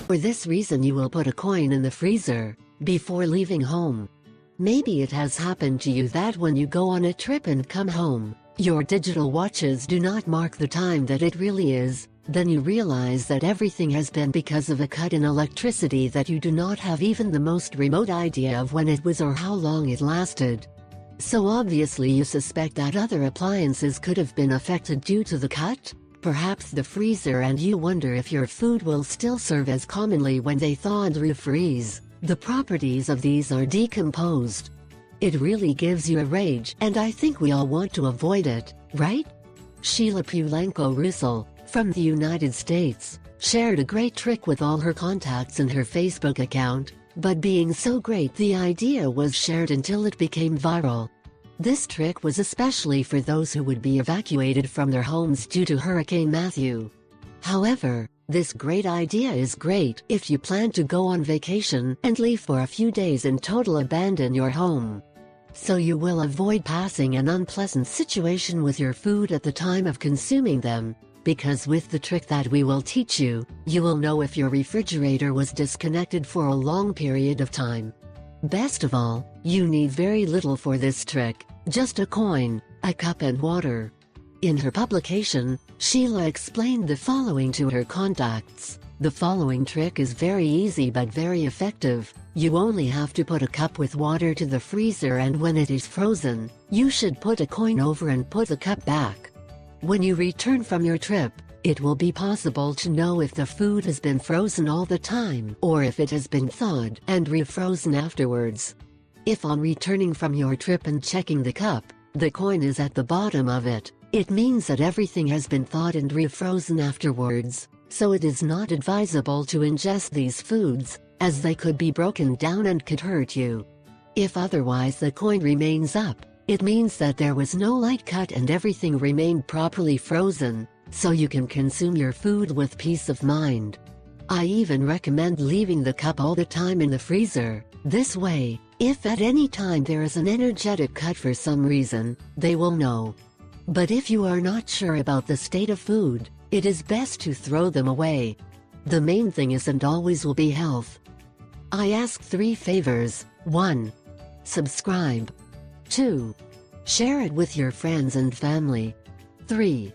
For this reason you will put a coin in the freezer before leaving home. Maybe it has happened to you that when you go on a trip and come home, your digital watches do not mark the time that it really is. Then you realize that everything has been because of a cut in electricity that you do not have even the most remote idea of when it was or how long it lasted. So obviously you suspect that other appliances could have been affected due to the cut? Perhaps the freezer, and you wonder if your food will still serve as commonly when they thaw and refreeze. The properties of these are decomposed. It really gives you a rage, and I think we all want to avoid it, right? Sheila Pulenko-Russell, from the United States, shared a great trick with all her contacts in her Facebook account, but being so great the idea was shared until it became viral. This trick was especially for those who would be evacuated from their homes due to Hurricane Matthew. However, this great idea is great if you plan to go on vacation and leave for a few days and totally abandon your home. So you will avoid passing an unpleasant situation with your food at the time of consuming them, because with the trick that we will teach you, you will know if your refrigerator was disconnected for a long period of time. Best of all, you need very little for this trick, just a coin, a cup and water. In her publication, Sheila explained the following to her contacts. The following trick is very easy but very effective. You only have to put a cup with water to the freezer, and when it is frozen, you should put a coin over and put the cup back. When you return from your trip, it will be possible to know if the food has been frozen all the time or if it has been thawed and refrozen afterwards. If on returning from your trip and checking the cup, the coin is at the bottom of it, it means that everything has been thawed and refrozen afterwards, so it is not advisable to ingest these foods, as they could be broken down and could hurt you. If otherwise the coin remains up, it means that there was no light cut and everything remained properly frozen, so you can consume your food with peace of mind. I even recommend leaving the cup all the time in the freezer. This way, if at any time there is an energetic cut for some reason, they will know. But if you are not sure about the state of food, it is best to throw them away. The main thing is and always will be health. I ask 3 favors. 1. Subscribe. 2. Share it with your friends and family. 3.